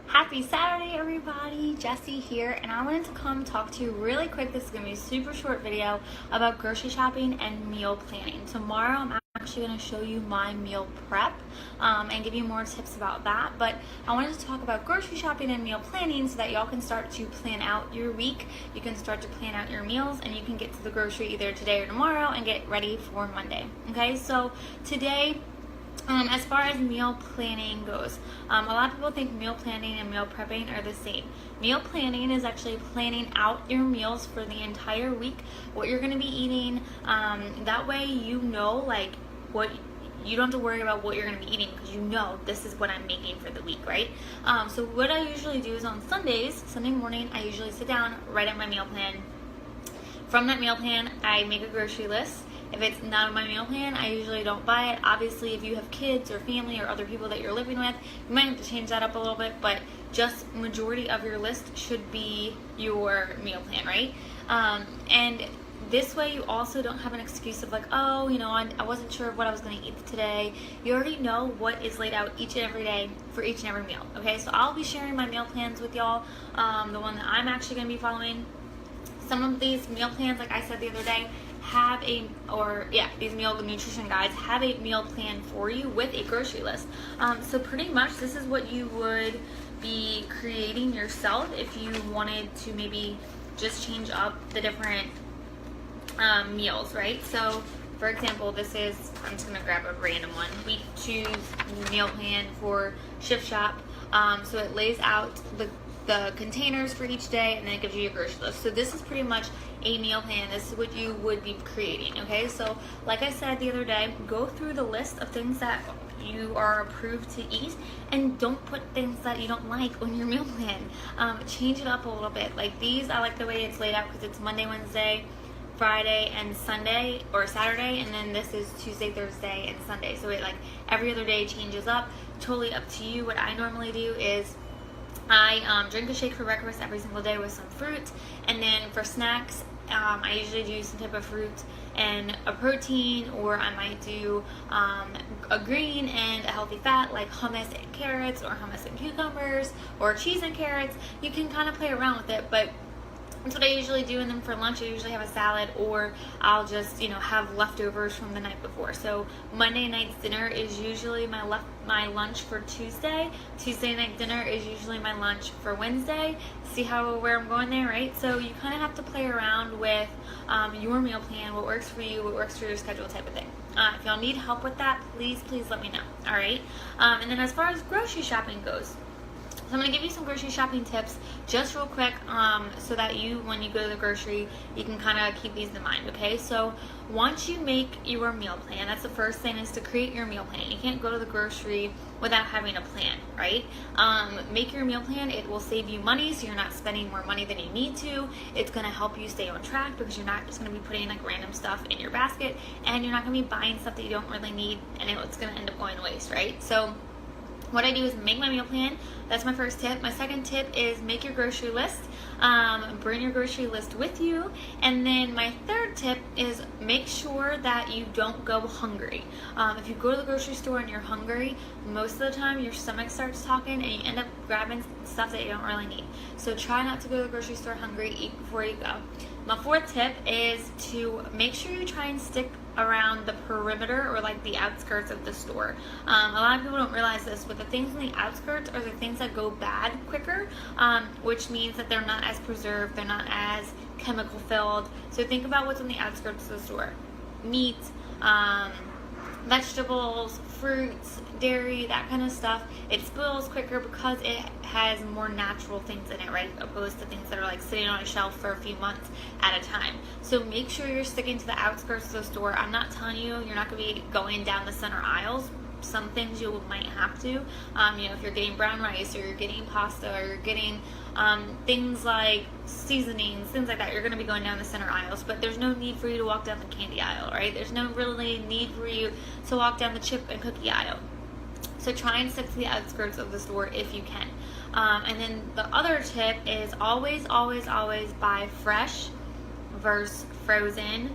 Happy Saturday, everybody. Jessie here, and I wanted to come talk to you really quick. This is going to be a super short video about grocery shopping and meal planning. Tomorrow, I'm actually going to show you my meal prep and give you more tips about that. But I wanted to talk about grocery shopping and meal planning so that y'all can start to plan out your week. You can start to plan out your meals, and you can get to the grocery either today or tomorrow and get ready for Monday. Okay, so today, as far as meal planning goes, a lot of people think meal planning and meal prepping are the same. Meal planning is actually planning out your meals for the entire week, what you're going to be eating. That way you know, what you don't have to worry about what you're going to be eating because you know this is what I'm making for the week, right? So what I usually do is on Sunday morning, I usually sit down, write out my meal plan. From that meal plan, I make a grocery list. If it's not on my meal plan, I usually don't buy it. Obviously, if you have kids or family or other people that you're living with, you might have to change that up a little bit, but just majority of your list should be your meal plan, right? And this way you also don't have an excuse of like, oh, I wasn't sure what I was going to eat today. You already know what is laid out each and every day for each and every meal, okay? So I'll be sharing my meal plans with y'all, the one that I'm actually going to be following. Some of these meal plans, like I said the other day, these meal nutrition guides have a meal plan for you with a grocery list. So pretty much this is what you would be creating yourself if you wanted to maybe just change up the different meals, right? So for example, I'm just going to grab a random one. Week 2 meal plan for Shift Shop. So it lays out the containers for each day, and then it gives you your grocery list. So this is pretty much a meal plan. This is what you would be creating, okay? So like I said the other day, go through the list of things that you are approved to eat, and don't put things that you don't like on your meal plan. Change it up a little bit. Like these, I like the way it's laid out because it's Monday, Wednesday, Friday, and Sunday, or Saturday, and then this is Tuesday, Thursday, and Sunday. So it every other day changes up. Totally up to you. What I normally do is I drink a shake for breakfast every single day with some fruit, and then for snacks, I usually do some type of fruit and a protein, or I might do a green and a healthy fat like hummus and carrots, or hummus and cucumbers, or cheese and carrots. You can kind of play around with it, but that's what I usually do. And then for lunch, I usually have a salad, or I'll just, have leftovers from the night before. So Monday night's dinner is usually my lunch for Tuesday. Tuesday night dinner is usually my lunch for Wednesday. See where I'm going there, right? So you kind of have to play around with your meal plan, what works for you, what works for your schedule type of thing. If y'all need help with that, please let me know, all right? And then as far as grocery shopping goes, so I'm going to give you some grocery shopping tips just real quick so that when you go to the grocery, you can kind of keep these in mind, okay? So once you make your meal plan, that's the first thing, is to create your meal plan. You can't go to the grocery without having a plan, right? Make your meal plan. It will save you money, so you're not spending more money than you need to. It's going to help you stay on track because you're not just going to be putting random stuff in your basket, and you're not going to be buying stuff that you don't really need, and it's going to end up going to waste, right? So what I do is make my meal plan. That's my first tip. My second tip is make your grocery list. Bring your grocery list with you. And then my third tip is make sure that you don't go hungry. If you go to the grocery store and you're hungry, most of the time your stomach starts talking and you end up grabbing stuff that you don't really need. So try not to go to the grocery store hungry. Eat before you go. My fourth tip is to make sure you try and stick around the perimeter, or the outskirts of the store. A lot of people don't realize this, but the things on the outskirts are the things that go bad quicker, which means that they're not as preserved, they're not as chemical filled. So think about what's on the outskirts of the store. Meat, vegetables, fruits, dairy, that kind of stuff. It spoils quicker because it has more natural things in it, right? Opposed to things that are sitting on a shelf for a few months at a time. So make sure you're sticking to the outskirts of the store. I'm not telling you're not going to be going down the center aisles. Some things you might have to. If you're getting brown rice, or you're getting pasta, or you're getting things like seasonings, things like that, you're going to be going down the center aisles. But there's no need for you to walk down the candy aisle, right? There's no really need for you to walk down the chip and cookie aisle. So try and stick to the outskirts of the store if you can. And then the other tip is always buy fresh versus frozen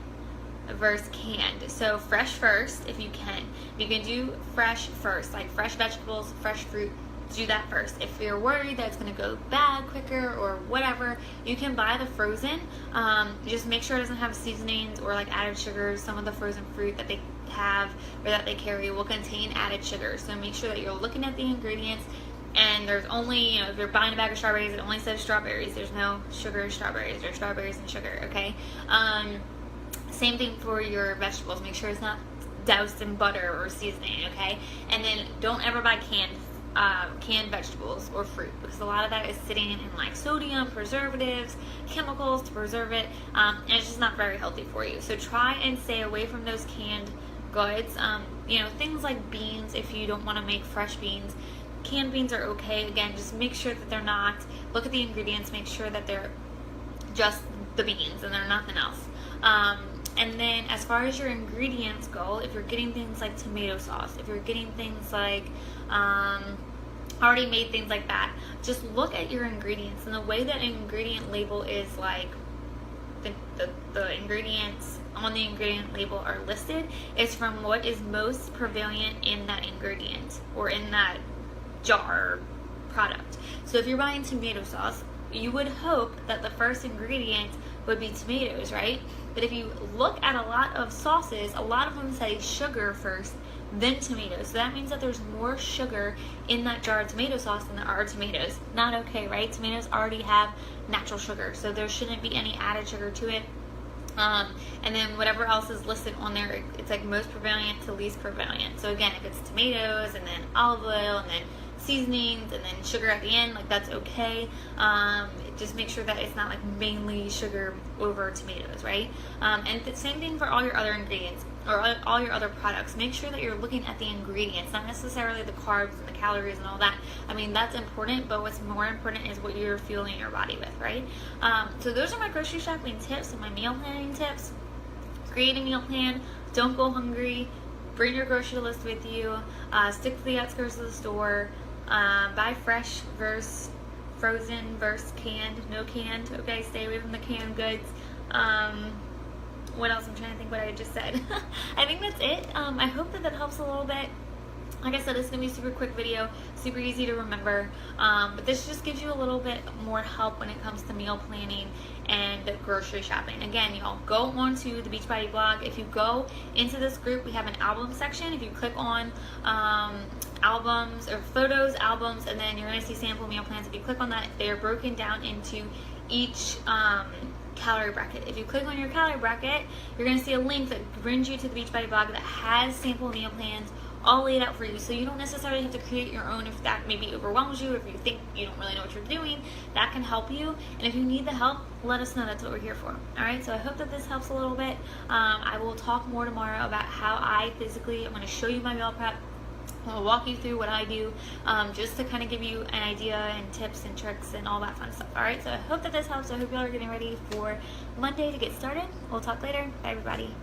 versus canned. So fresh first if you can. You can do fresh first, like fresh vegetables, fresh fruit, do that first. If you're worried that it's going to go bad quicker or whatever, you can buy the frozen. Just make sure it doesn't have seasonings or like added sugars. Some of the frozen fruit that they have or that they carry will contain added sugars. So make sure that you're looking at the ingredients, and there's only, you know, if you're buying a bag of strawberries, it only says strawberries. There's no sugar strawberries. There's strawberries and sugar, okay? Same thing for your vegetables. Make sure it's not doused in butter or seasoning, okay? And then don't ever buy canned vegetables or fruit, because a lot of that is sitting in like sodium, preservatives, chemicals to preserve it, and it's just not very healthy for you. So try and stay away from those canned goods. You know, things like beans, if you don't want to make fresh beans. Canned beans are okay. Again, just make sure that they're not, look at the ingredients, make sure that they're just the beans and they're nothing else. And then as far as your ingredients go, if you're getting things like tomato sauce, if you're getting things like already made things like that, just look at your ingredients. And the way that an ingredient label is like, the ingredients on the ingredient label are listed is from what is most prevalent in that ingredient or in that jar product. So if you're buying tomato sauce, you would hope that the first ingredient would be tomatoes, right? But if you look at a lot of sauces, a lot of them say sugar first, then tomatoes. So that means that there's more sugar in that jar of tomato sauce than there are tomatoes. Not okay, right? Tomatoes already have natural sugar, so there shouldn't be any added sugar to it. And then whatever else is listed on there, it's like most prevalent to least prevalent. So again, if it's tomatoes and then olive oil and then seasonings and then sugar at the end, like that's okay. Just make sure that it's not like mainly sugar over tomatoes, right? And the same thing for all your other ingredients or all your other products. Make sure that you're looking at the ingredients, not necessarily the carbs and the calories and all that. I mean, that's important, but what's more important is what you're fueling your body with, right? So those are my grocery shopping tips and my meal planning tips. Create a meal plan. Don't go hungry. Bring your grocery list with you. Stick to the outskirts of the store. Buy fresh versus frozen versus canned. No canned, okay? Stay away from the canned goods. What else? I'm trying to think what I just said. I think that's it. I hope that helps a little bit. Like I said, it's going to be a super quick video, super easy to remember, but this just gives you a little bit more help when it comes to meal planning and grocery shopping. Again, y'all, go on to the Beachbody blog. If you go into this group, we have an album section. If you click on albums or photos, albums, and then you're going to see sample meal plans. If you click on that, they are broken down into each calorie bracket. If you click on your calorie bracket, you're going to see a link that brings you to the Beachbody blog that has sample meal plans all laid out for you, so you don't necessarily have to create your own if that maybe overwhelms you, or if you think you don't really know what you're doing. That can help you, and if you need the help, let us know. That's what we're here for. Alright, so I hope that this helps a little bit. I will talk more tomorrow about how I'm going to show you my meal prep. I'll walk you through what I do, just to kind of give you an idea and tips and tricks and all that fun stuff. Alright, so I hope that this helps. I hope y'all are getting ready for Monday to get started. We'll talk later. Bye everybody.